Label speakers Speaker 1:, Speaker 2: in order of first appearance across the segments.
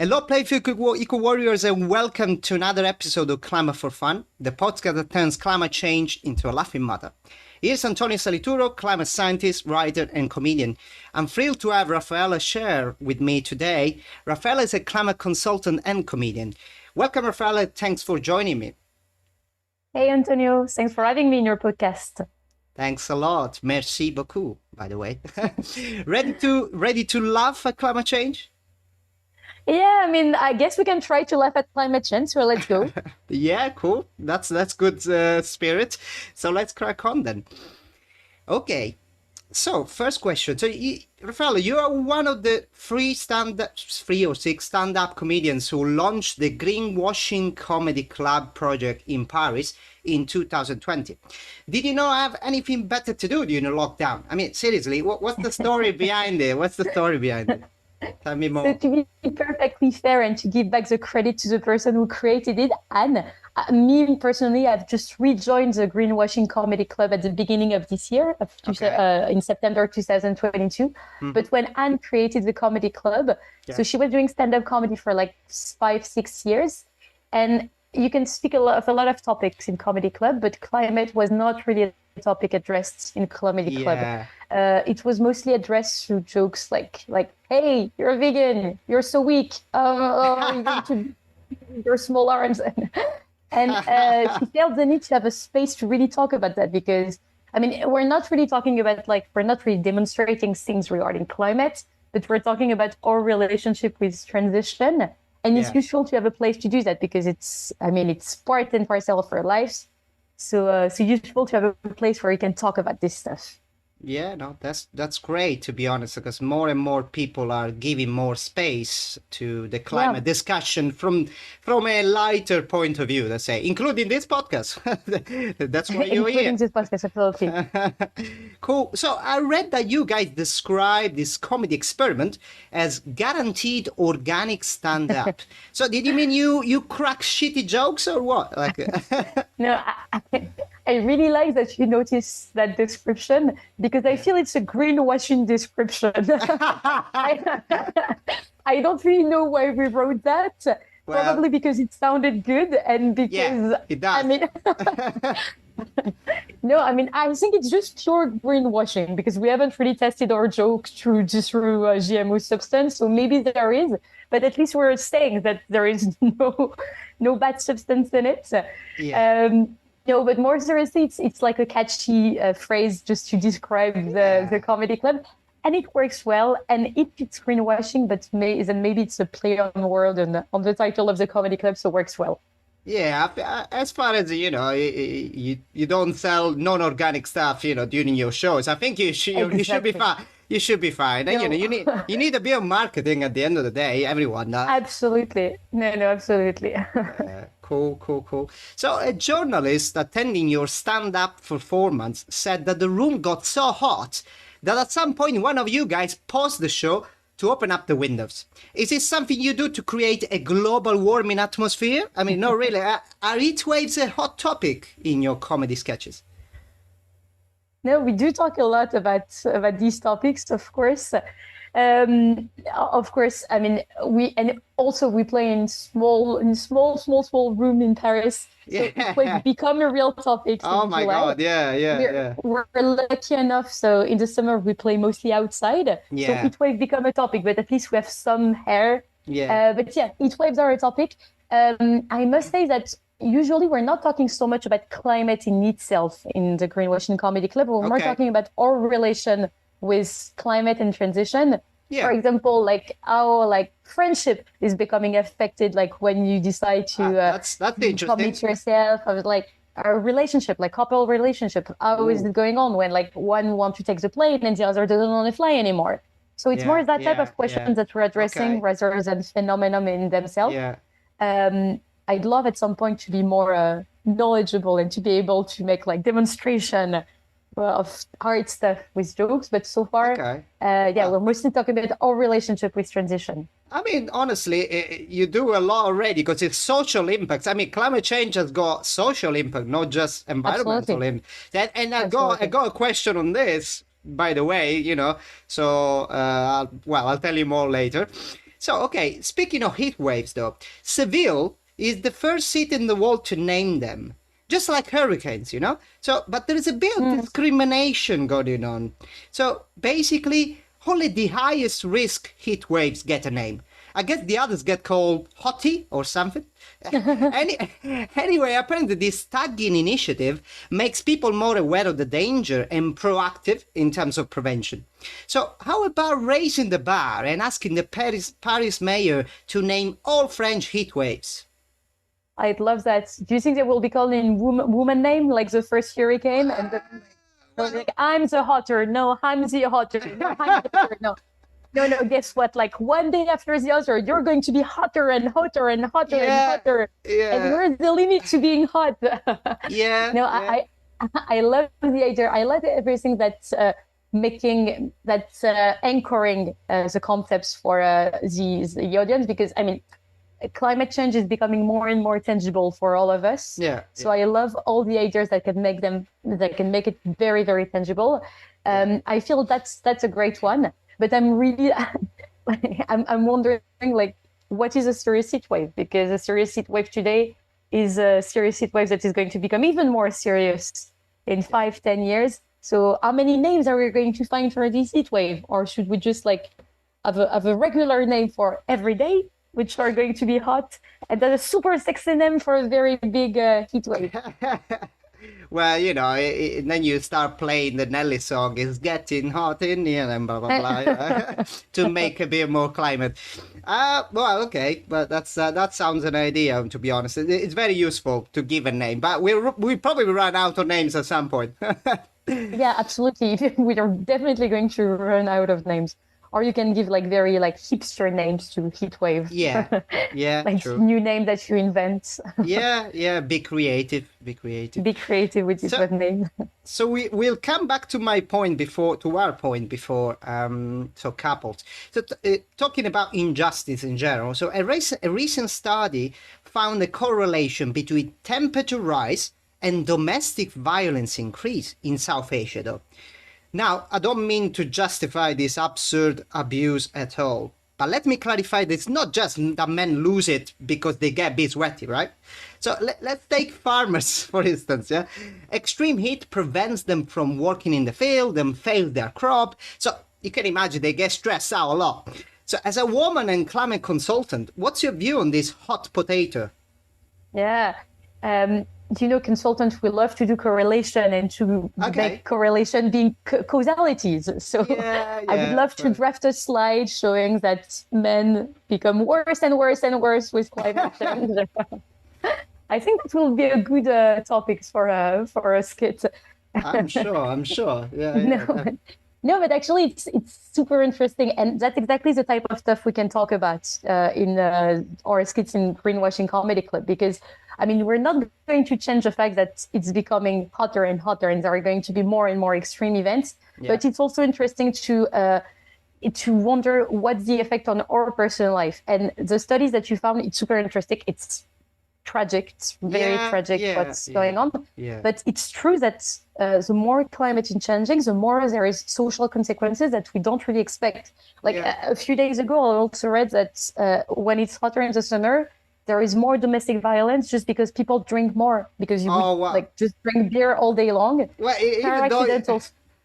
Speaker 1: Hello, playful eco warriors, and welcome to another episode of Climate for Fun, the podcast that turns climate change into a laughing matter. Here's Antonio Salituro, climate scientist, writer, and comedian. I'm thrilled to have Rafaella Scheer with me today. Rafaella is a climate consultant and comedian. Welcome, Rafaella. Thanks for joining me.
Speaker 2: Hey, Antonio. Thanks for having me in your podcast.
Speaker 1: Thanks a lot. Merci beaucoup, by the way. ready to laugh at climate change?
Speaker 2: Yeah, I guess we can try to laugh at climate change, so let's go.
Speaker 1: Yeah, cool. That's good spirit. So let's crack on then. Okay. So first question. So Rafaella, you are one of the three or six stand-up comedians who launched the Greenwashing Comedy Club project in Paris in 2020. Did you not have anything better to do during the lockdown? I mean, seriously, what's the story behind it? What's the story behind it? Tell me more.
Speaker 2: So to be perfectly fair and to give back the credit to the person who created it, Anne, me personally, I've just rejoined the Greenwashing Comedy Club at the beginning of this year, in September 2022. Mm-hmm. But when Anne created the comedy club, so she was doing stand-up comedy for like 5-6 years. And you can speak of a lot of topics in comedy club, but climate was not really a topic addressed in comedy club. It was mostly addressed through jokes like, hey, you're a vegan, you're so weak, you're going to your small arms. And she felt the need to have a space to really talk about that because, we're not really talking about, we're not really demonstrating things regarding climate, but we're talking about our relationship with transition. And it's useful to have a place to do that because it's part and parcel of our lives. So useful to have a place where you can talk about this stuff.
Speaker 1: Yeah, no, that's great, to be honest, because more and more people are giving more space to the climate discussion from a lighter point of view, let's say, including this podcast. That's why you're here.
Speaker 2: Including this podcast, absolutely.
Speaker 1: Cool. So I read that you guys describe this comedy experiment as guaranteed organic stand-up. So did you mean you crack shitty jokes or what?
Speaker 2: No, I really like that you noticed that description because I feel it's a greenwashing description. I don't really know why we wrote that. Well, probably because it sounded good and because
Speaker 1: it does.
Speaker 2: No, I think it's just pure greenwashing because we haven't really tested our joke through GMO substance. So maybe there is, but at least we're saying that there is no bad substance in it. Yeah. No, but more seriously, it's like a catchy phrase just to describe the comedy club. And it works well. And it's greenwashing, but maybe it's a play on word and on the title of the comedy club, so it works well.
Speaker 1: Yeah, as far as, you don't sell non-organic stuff, during your shows. I think you should be fine. You should be fine. No. You need a bit of marketing at the end of the day. Everyone does.
Speaker 2: Absolutely. No, absolutely.
Speaker 1: Cool. So a journalist attending your stand-up performance said that the room got so hot that at some point one of you guys paused the show to open up the windows. Is this something you do to create a global warming atmosphere? No, really. Are heat waves a hot topic in your comedy sketches?
Speaker 2: No, we do talk a lot about these topics, of course. We play in small room in Paris. So it will become a real topic.
Speaker 1: Oh my God! Yeah.
Speaker 2: We're lucky enough. So in the summer we play mostly outside. Yeah. So heat waves become a topic, but at least we have some air. Yeah. Heat waves are a topic. I must say that usually we're not talking so much about climate in itself in the Greenwashing Comedy Club. We're more talking about our relation with climate and transition. Yeah. For example, how friendship is becoming affected, when you decide to
Speaker 1: that's
Speaker 2: commit yourself, or a relationship, couple relationship. How is it going on when one wants to take the plane and the other doesn't want to fly anymore? So it's more that type of questions that we're addressing rather than phenomenon in themselves. Yeah. I'd love at some point to be more knowledgeable and to be able to make demonstration of hard stuff with jokes, but so far, we're mostly talking about our relationship with transition.
Speaker 1: Honestly, you do a lot already because it's social impacts. Climate change has got social impact, not just environmental impact. And I got a question on this, by the way, so, I'll tell you more later. So, okay, speaking of heat waves, though, Seville is the first city in the world to name them, just like hurricanes, you know? So, but there is a bit of discrimination going on. So, basically, only the highest risk heat waves get a name. I guess the others get called hottie or something. Anyway, apparently this tagging initiative makes people more aware of the danger and proactive in terms of prevention. So how about raising the bar and asking the Paris mayor to name all French heat waves?
Speaker 2: I'd love that. Do you think they will be called in woman name, like the first hurricane? And like, I'm the hotter. No, I'm the hotter. No, I'm the hotter. No. No, guess what? Like one day after the other, you're going to be hotter and hotter and hotter and hotter.
Speaker 1: Yeah.
Speaker 2: And where's the limit to being hot?
Speaker 1: Yeah.
Speaker 2: No,
Speaker 1: yeah.
Speaker 2: I love the idea. I love everything that's anchoring the concepts for the audience, because I mean, climate change is becoming more and more tangible for all of us.
Speaker 1: Yeah.
Speaker 2: So I love all the ideas that can make it very, very tangible. I feel that's a great one. But I'm really, I'm wondering, like, what is a serious heat wave? Because a serious heat wave today is a serious heat wave that is going to become even more serious in 5-10 years. So how many names are we going to find for this heat wave? Or should we just like have a regular name for every day, which are going to be hot, and then a super sexy name for a very big heat wave?
Speaker 1: Well, you know, then you start playing the Nelly song, "It's getting hot in here," and blah, blah, blah, to make a bit more climate. Well, okay, but that sounds an idea, to be honest. It's very useful to give a name, but we probably run out of names at some point.
Speaker 2: Yeah, absolutely. We are definitely going to run out of names. Or you can give like very like hipster names to heat wave.
Speaker 1: Yeah, yeah,
Speaker 2: like
Speaker 1: true.
Speaker 2: New name that you invent.
Speaker 1: Yeah. Be creative. Be creative.
Speaker 2: Be creative with this one name.
Speaker 1: So we'll come back to our point before. So couples. So talking about injustice in general. So a recent study found a correlation between temperature rise and domestic violence increase in South Asia, though. Now, I don't mean to justify this absurd abuse at all, but let me clarify that it's not just that men lose it because they get a bit sweaty, right? So let's take farmers, for instance. Yeah, extreme heat prevents them from working in the field and fail their crop. So you can imagine they get stressed out a lot. So as a woman and climate consultant, what's your view on this hot potato?
Speaker 2: Yeah. Consultants will love to do correlation and to make correlation being causalities. So I would love to draft a slide showing that men become worse and worse and worse with climate change. I think that will be a good topic for a skit.
Speaker 1: I'm sure. Yeah.
Speaker 2: No, but actually, it's super interesting, and that's exactly the type of stuff we can talk about in our skits in Greenwashing Comedy Club. Because I mean, we're not going to change the fact that it's becoming hotter and hotter, and there are going to be more and more extreme events. Yeah. But it's also interesting to wonder what's the effect on our personal life. And the studies that you found, it's super interesting. It's tragic. It's very tragic what's going on. Yeah. But it's true that the more climate is changing, the more there is social consequences that we don't really expect. Like a few days ago, I also read that when it's hotter in the summer, there is more domestic violence just because people drink more, because you like just drink beer all day long.
Speaker 1: Well,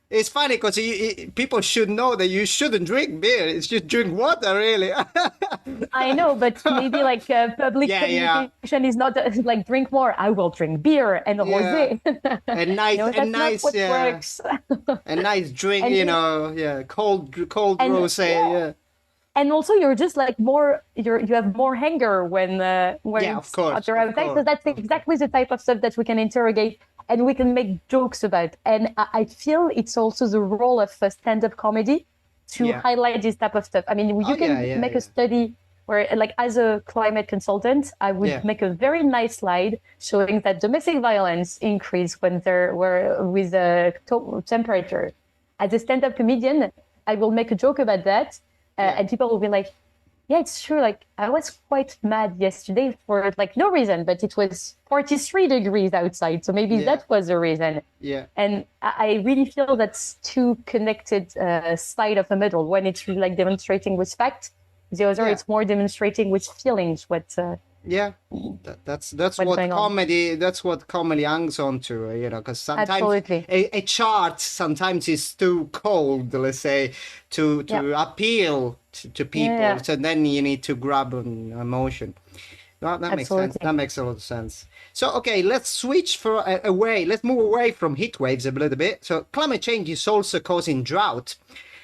Speaker 1: it's funny because people should know that you shouldn't drink beer. It's just drink water, really.
Speaker 2: I know, but maybe like public communication is not like drink more. I will drink beer and rosé.
Speaker 1: And nice, works. A nice drink, and, cold rosé,
Speaker 2: And also, you're just like you have more hunger when it's hotter outside. So that's exactly the type of stuff that we can interrogate and we can make jokes about. And I feel it's also the role of stand-up comedy to highlight this type of stuff. I mean, you can make a study where, like, as a climate consultant, I would make a very nice slide showing that domestic violence increased when there were with the temperature. As a stand-up comedian, I will make a joke about that. And people will be like, yeah, it's true. Like, I was quite mad yesterday for like no reason, but it was 43 degrees outside. So maybe that was the reason.
Speaker 1: Yeah.
Speaker 2: And I really feel that's two connected side of a medal. When it's really like demonstrating with fact, The other,
Speaker 1: Yeah.
Speaker 2: it's more demonstrating with feelings what.
Speaker 1: That's
Speaker 2: What's
Speaker 1: what
Speaker 2: going on.
Speaker 1: comedy hangs on to, because sometimes
Speaker 2: Absolutely.
Speaker 1: a chart sometimes is too cold, let's say, to appeal to people.
Speaker 2: Yeah.
Speaker 1: So then you need to grab an emotion. That makes sense.
Speaker 2: Absolutely.
Speaker 1: That makes a lot of sense. So, okay, let's switch away. Let's move away from heat waves a little bit. So, climate change is also causing drought.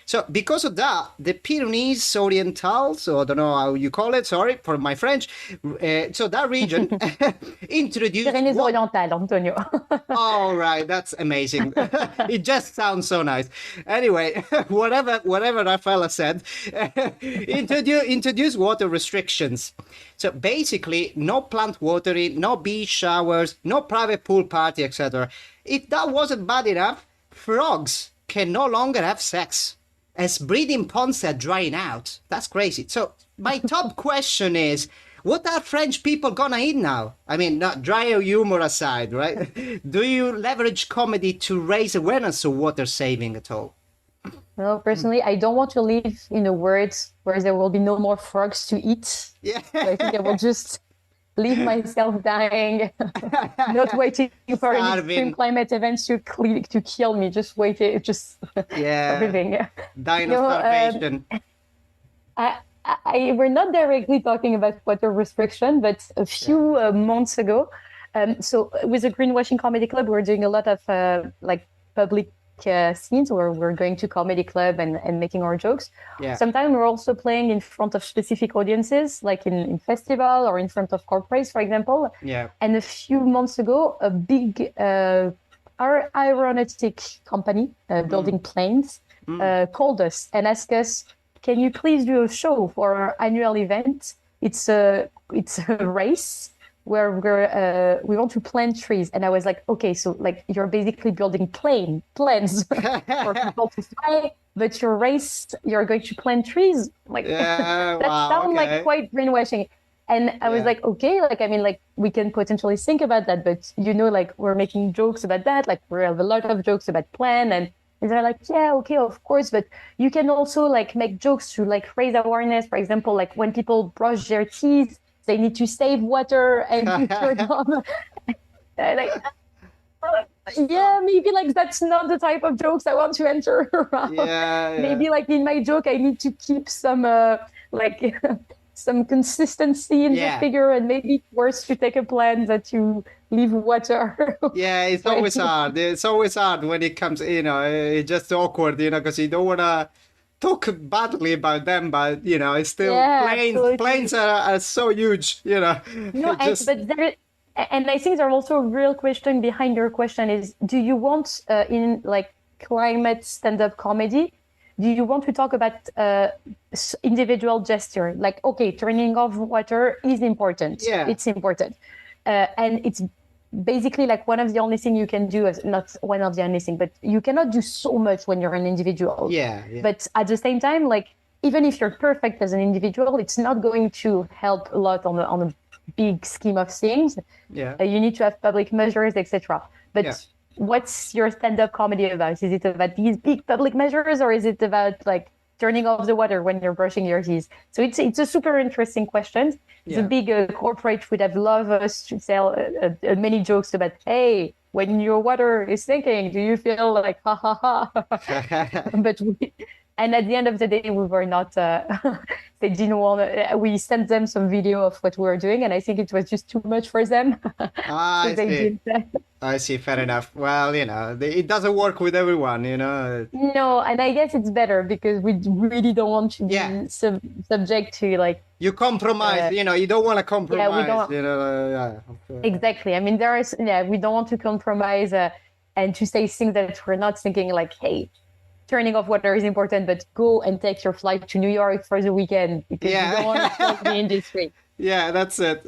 Speaker 1: So, because of that, the Pyrenees Orientales, so I don't know how you call it, sorry for my French. So, that region introduced.
Speaker 2: Pyrénées-Orientales, Antonio.
Speaker 1: All right, that's amazing. It just sounds so nice. Anyway, whatever Rafaela said, introduce water restrictions. So basically, no plant watering, no beach showers, no private pool party, etc. If that wasn't bad enough, frogs can no longer have sex as breeding ponds are drying out. That's crazy. So my top question is, what are French people gonna eat now? I mean, not dry humor aside, right? Do you leverage comedy to raise awareness of water saving at all?
Speaker 2: No, personally, I don't want to live in a world where there will be no more frogs to eat.
Speaker 1: Yeah.
Speaker 2: So I think I will just leave myself dying, not waiting for any extreme climate events to kill me. Just waiting, just starving.
Speaker 1: Dying of starvation.
Speaker 2: We're not directly talking about water restriction, but a few months ago, so with the Greenwashing Comedy Club, we're doing a lot of public scenes where we're going to comedy club and making our jokes.
Speaker 1: Yeah.
Speaker 2: Sometimes we're also playing in front of specific audiences, like in festival or in front of corporates, for example.
Speaker 1: Yeah.
Speaker 2: And a few months ago, a big aeronautic company building planes called us and asked us, can you please do a show for our annual event? It's a race where we want to plant trees. And I was like, okay, so like you're basically building plans for people to fly, but your race, you're going to plant trees. Like that sounds like quite brainwashing. And I was like, okay, like, I mean, like we can potentially think about that, but like we're making jokes about that. Like we have a lot of jokes about plan and they're like, yeah, okay, of course, but you can also like make jokes to like raise awareness. For example, like when people brush their teeth, they need to save water and turn on. Like, yeah, maybe like that's not the type of jokes I want to enter around. Maybe like in my joke, I need to keep some some consistency in the figure, and maybe it's worse to take a plan that to leave water.
Speaker 1: Yeah, it's always hard. It's always hard when it comes, it's just awkward, because you don't want to talk badly about them, but, it's still planes are so huge,
Speaker 2: No, and I think there's also a real question behind your question is, do you want in like climate stand-up comedy, do you want to talk about individual gesture? Like, okay, turning off water is important.
Speaker 1: Yeah.
Speaker 2: It's important. And it's basically like one of the only thing you can do, not one of the only thing, but you cannot do so much when you're an individual.
Speaker 1: Yeah.
Speaker 2: But at the same time, like, even if you're perfect as an individual, it's not going to help a lot on a big scheme of things.
Speaker 1: Yeah.
Speaker 2: You need to have public measures, etc. But what's your stand-up comedy about? Is it about these big public measures, or is it about like turning off the water when you're brushing your teeth? So it's a super interesting question. The big corporate would have loved us to tell many jokes about, hey, when your water is sinking, do you feel like ha ha ha? But and at the end of the day, we were not. They didn't want. We sent them some video of what we were doing, and I think it was just too much for them.
Speaker 1: I see. I see. Fair enough. Well, it doesn't work with everyone,
Speaker 2: No, and I guess it's better because we really don't want to be subject to like.
Speaker 1: You compromise, you don't want to compromise.
Speaker 2: Yeah, we don't. Exactly. I mean, we don't want to compromise and to say things that we're not thinking like, hey, turning off water is important, but go and take your flight to New York for the weekend because you don't want to stop the industry.
Speaker 1: Yeah, that's it.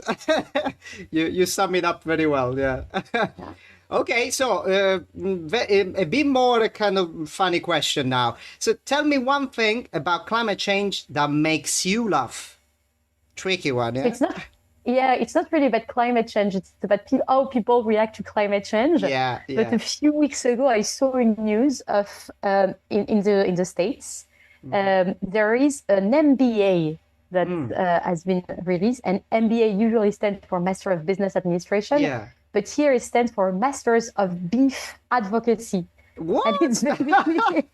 Speaker 1: You sum it up very well. Yeah. Okay, so a bit more kind of funny question now. So tell me one thing about climate change that makes you laugh. Tricky one, yeah?
Speaker 2: It's not really about climate change. It's about how people react to climate change.
Speaker 1: Yeah.
Speaker 2: But a few weeks ago, I saw a news of in the States, there is an MBA that has been released. And MBA usually stands for Master of Business Administration.
Speaker 1: Yeah.
Speaker 2: But here it stands for Masters of Beef Advocacy.
Speaker 1: What?
Speaker 2: And it's basically,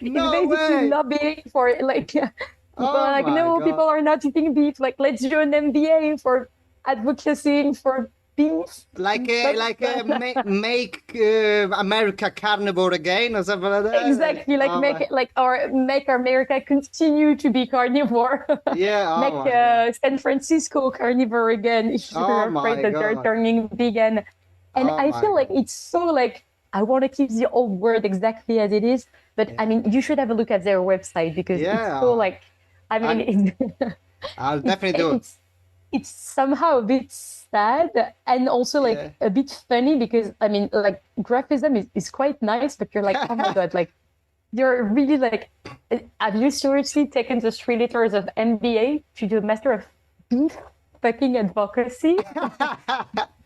Speaker 1: No way.
Speaker 2: lobbying for like people are like,
Speaker 1: my
Speaker 2: no,
Speaker 1: God.
Speaker 2: people are not eating beef. Like, let's do an MBA for advocacy for beef.
Speaker 1: Like make America carnivore again or something like that.
Speaker 2: Exactly, make America continue to be carnivore.
Speaker 1: Yeah,
Speaker 2: make San Francisco carnivore again if you're afraid that they're turning vegan. And I feel like it's so like I want to keep the old word exactly as it is, but I mean you should have a look at their website because it's so like I mean
Speaker 1: I'll definitely do it.
Speaker 2: It's somehow a bit sad and also like a bit funny because I mean like graphism is quite nice, but you're like, oh my God, like you're really like, have you seriously taken the 3 liters of MBA to do a Master of Beef fucking Advocacy?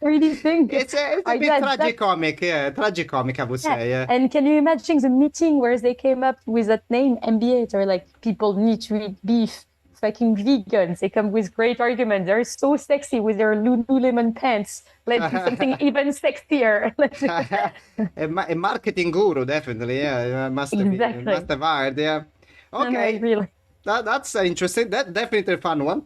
Speaker 2: Really think
Speaker 1: it's a bit tragicomic, tragicomic I would say, yeah.
Speaker 2: And can you imagine the meeting where they came up with that name, MBA? They're like, people need to eat beef. Fucking vegans, they come with great arguments. They're so sexy with their Lululemon pants. Let's do something even sexier.
Speaker 1: A marketing guru, definitely. Yeah, must have hired. Yeah. Okay.
Speaker 2: Really.
Speaker 1: That's interesting. That definitely a fun one.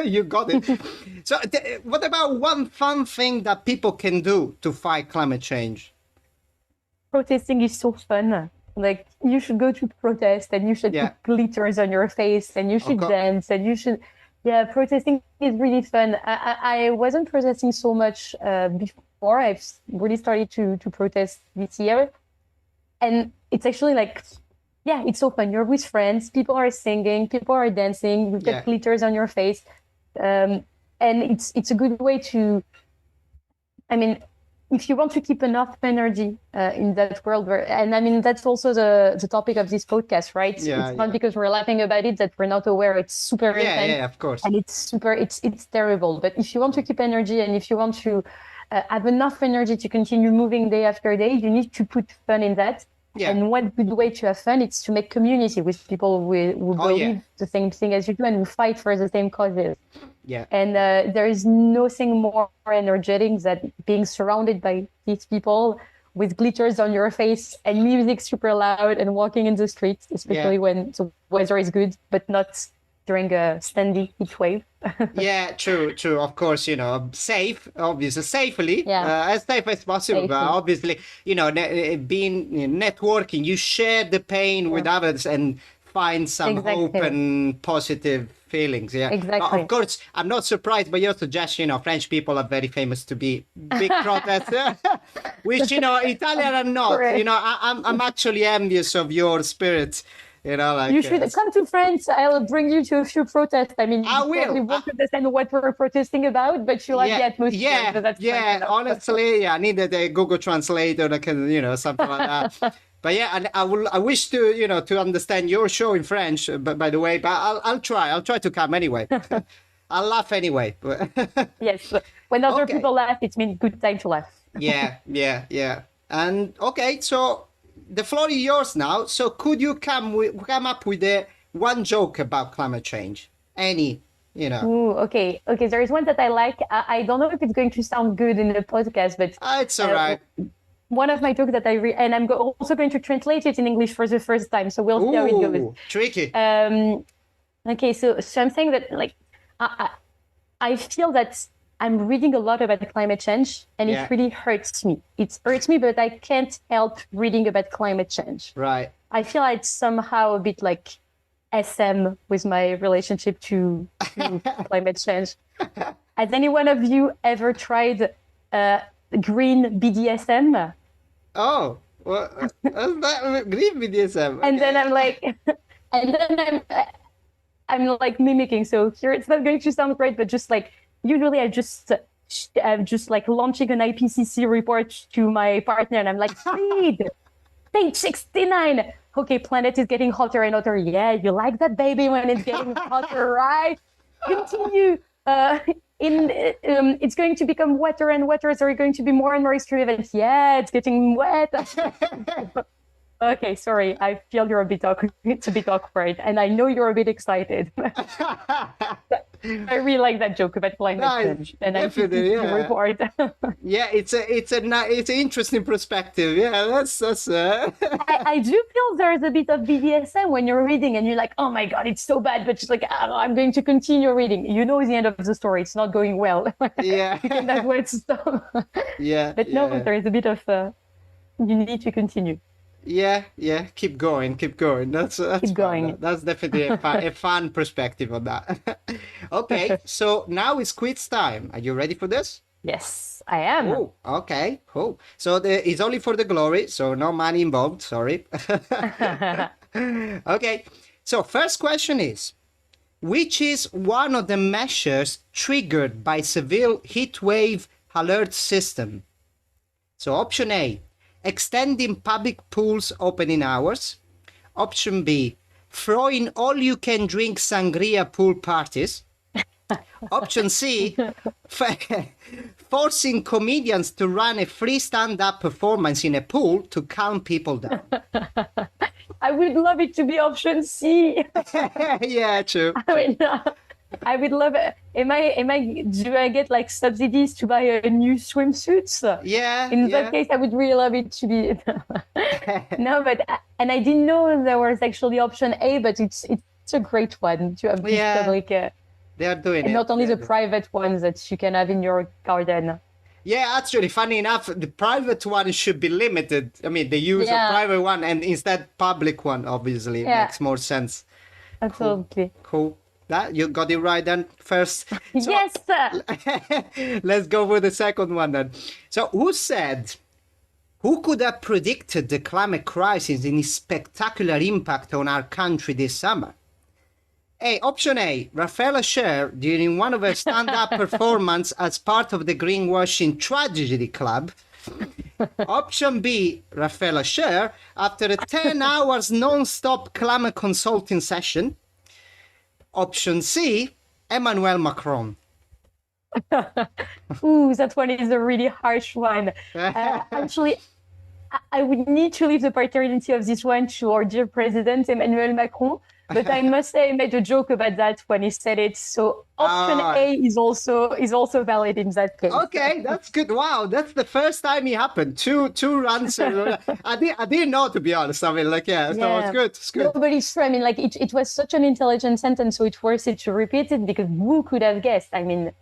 Speaker 1: You got it. So, what about one fun thing that people can do to fight climate change?
Speaker 2: Protesting is so fun. Like you should go to protest and you should put glitters on your face and you should dance and you should protesting is really fun. I wasn't protesting so much before. I've really started to protest this year, and it's actually like it's so fun. You're with friends, people are singing, people are dancing, you've got glitters on your face, and it's a good way to, I mean, if you want to keep enough energy in that world, and I mean, that's also the topic of this podcast, right?
Speaker 1: Yeah,
Speaker 2: it's not because we're laughing about it that we're not aware it's super intense.
Speaker 1: Yeah, of course.
Speaker 2: And it's terrible. But if you want to keep energy and if you want to have enough energy to continue moving day after day, you need to put fun in that. Yeah. And one good way to have fun is to make community with people who believe the same thing as you do and who fight for the same causes.
Speaker 1: Yeah.
Speaker 2: And there is nothing more energetic than being surrounded by these people with glitters on your face and music super loud and walking in the streets, especially when the weather is good, but not during a standy heat wave.
Speaker 1: Yeah, true. Of course, safe, obviously, safely, as safe as possible. But obviously, being networking, you share the pain with others and find some hope and positive feelings. Yeah,
Speaker 2: exactly.
Speaker 1: But of course, I'm not surprised by your suggestion. French people are very famous to be big protesters, which Italian are not.
Speaker 2: Correct.
Speaker 1: I'm actually envious of your spirit.
Speaker 2: You should come to France. I'll bring you to a few protests. I mean, you probably won't understand what we're protesting about, but you like the atmosphere.
Speaker 1: So honestly, I need a Google Translator that can, something like that. But I wish to understand your show in French. But by the way, but I'll try. I'll try to come anyway. I'll laugh anyway.
Speaker 2: Yes, when other people laugh, it means good time to laugh.
Speaker 1: Yeah. And okay, so. The floor is yours now. So could you come up with one joke about climate change? Any,
Speaker 2: Ooh, okay. There is one that I like. I don't know if it's going to sound good in the podcast, but
Speaker 1: it's all right.
Speaker 2: One of my jokes that and I'm also going to translate it in English for the first time. So we'll see how it goes.
Speaker 1: Tricky.
Speaker 2: Okay. So I'm saying that like I feel that I'm reading a lot about climate change and it really hurts me. It hurts me, but I can't help reading about climate change.
Speaker 1: Right.
Speaker 2: I feel like it's a bit like SM with my relationship to climate change. Has any one of you ever tried green BDSM?
Speaker 1: Oh, what's that? Green BDSM? Okay.
Speaker 2: And then I'm like, I'm like mimicking. So here it's not going to sound great, but just like, usually I'm just like launching an IPCC report to my partner and I'm like, read page 69. Okay, planet is getting hotter and hotter. Yeah, you like that, baby, when it's getting hotter, right? Continue. It's going to become wetter and wetter. There are going to be more and more extreme events. Yeah, it's getting wet. Okay, sorry. I feel you're a bit awkward. It's a bit awkward, and I know you're a bit excited. I really like that joke about climate change, and I'm
Speaker 1: Definitely,
Speaker 2: keeping the
Speaker 1: yeah.
Speaker 2: report.
Speaker 1: Yeah, it's an interesting perspective. Yeah, that's
Speaker 2: I do feel there's a bit of BDSM when you're reading, and you're like, "Oh my God, it's so bad," but just like, oh, I'm going to continue reading. You know, the end of the story. It's not going well.
Speaker 1: yeah.
Speaker 2: You can that's where it stop.
Speaker 1: Yeah,
Speaker 2: But no,
Speaker 1: yeah.
Speaker 2: there is a bit of you need to continue.
Speaker 1: Yeah, yeah, keep going, keep going. That's
Speaker 2: Keep
Speaker 1: fun.
Speaker 2: going.
Speaker 1: That's definitely a fun perspective on that. Okay, so now it's quiz time. Are you ready for this?
Speaker 2: Yes, I am.
Speaker 1: Oh, okay, cool. So it's only for the glory, so no money involved. Sorry. Okay, so first question is, which is one of the measures triggered by severe heat wave alert system? So option A, extending public pools opening hours. Option B, throwing all you can drink sangria pool parties. Option C, forcing comedians to run a free stand-up performance in a pool to calm people down.
Speaker 2: I would love it to be option C.
Speaker 1: Yeah, true.
Speaker 2: I mean, I would love it. Do I get like subsidies to buy a new swimsuits?
Speaker 1: Yeah,
Speaker 2: In
Speaker 1: yeah.
Speaker 2: that case, I would really love it to be. No, but, and I didn't know there was actually option A, but it's a great one to have this
Speaker 1: Yeah,
Speaker 2: public,
Speaker 1: they are doing
Speaker 2: and
Speaker 1: it.
Speaker 2: not only
Speaker 1: They're
Speaker 2: the private ones that you can have in your garden.
Speaker 1: Yeah, actually, funny enough, the private one should be limited. I mean, the use of
Speaker 2: Yeah.
Speaker 1: private one and instead public one, obviously,
Speaker 2: Yeah.
Speaker 1: makes more sense.
Speaker 2: Absolutely.
Speaker 1: Cool. That you got it right then. First, so
Speaker 2: Yes.
Speaker 1: let's go with the second one then. So, who could have predicted the climate crisis and its spectacular impact on our country this summer? Option A, Rafaella Scheer during one of her stand-up performance as part of the Greenwashing Tragedy Club. Option B, Rafaella Scheer after a 10 hours non-stop climate consulting session. Option C, Emmanuel Macron.
Speaker 2: Ooh, that one is a really harsh one. Actually, I would need to leave the paternity of this one to our dear president, Emmanuel Macron. But I must say, I made a joke about that when he said it. So option A is also valid in that case.
Speaker 1: Okay, that's good. Wow, that's the first time it happened. Two runs. I didn't know, to be honest. I mean, like, yeah, so it's good. It's good.
Speaker 2: No, but it's true. I mean, like, it was such an intelligent sentence, so it's worth it to repeat it, because who could have guessed? I mean,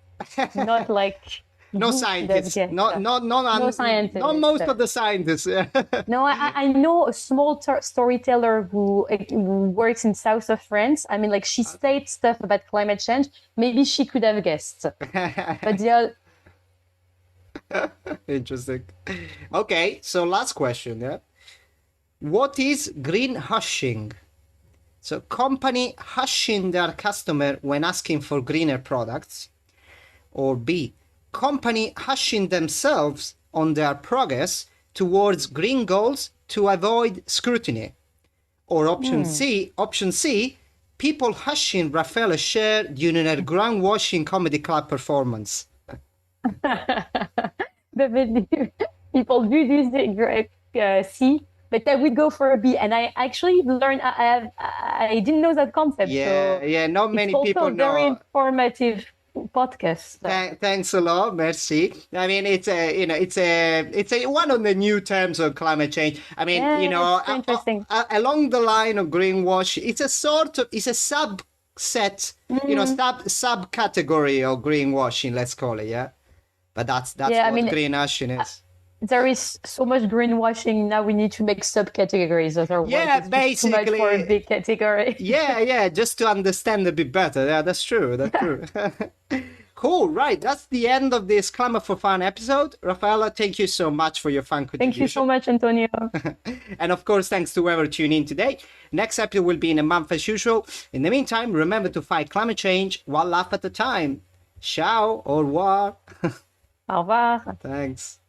Speaker 2: not like
Speaker 1: No scientists. No
Speaker 2: scientists.
Speaker 1: Not most of the scientists.
Speaker 2: No, I know a small storyteller who works in south of France. I mean, like, she states stuff about climate change. Maybe she could have guessed. But the
Speaker 1: Interesting. Okay, so last question. Yeah, what is greenwashing? So company hushing their customer when asking for greener products, or B, company hushing themselves on their progress towards green goals to avoid scrutiny, or option C, people hushing Rafaella Scheer during a Greenwashing Comedy Club performance.
Speaker 2: people do this C, but I would go for a B. And I actually learned, I didn't know that concept.
Speaker 1: Yeah,
Speaker 2: so
Speaker 1: yeah, not many
Speaker 2: it's
Speaker 1: people
Speaker 2: also
Speaker 1: know.
Speaker 2: very informative podcast.
Speaker 1: Thanks a lot, merci. I mean, it's a one of the new terms of climate change. I mean,
Speaker 2: it's interesting.
Speaker 1: Along the line of greenwash, it's a subset, subcategory of greenwashing, let's call it, yeah. But that's what greenwashing is.
Speaker 2: There is so much greenwashing now. We need to make subcategories, otherwise it's basically too much for a big category.
Speaker 1: yeah, just to understand a bit better. Yeah, that's true. Cool, right? That's the end of this Climate for Fun episode. Rafaella, thank you so much for your fun contribution.
Speaker 2: Thank you so much, Antonio.
Speaker 1: And of course, thanks to whoever tuned in today. Next episode will be in a month as usual. In the meantime, remember to fight climate change one laugh at a time. Ciao, au revoir.
Speaker 2: Au revoir.
Speaker 1: Thanks.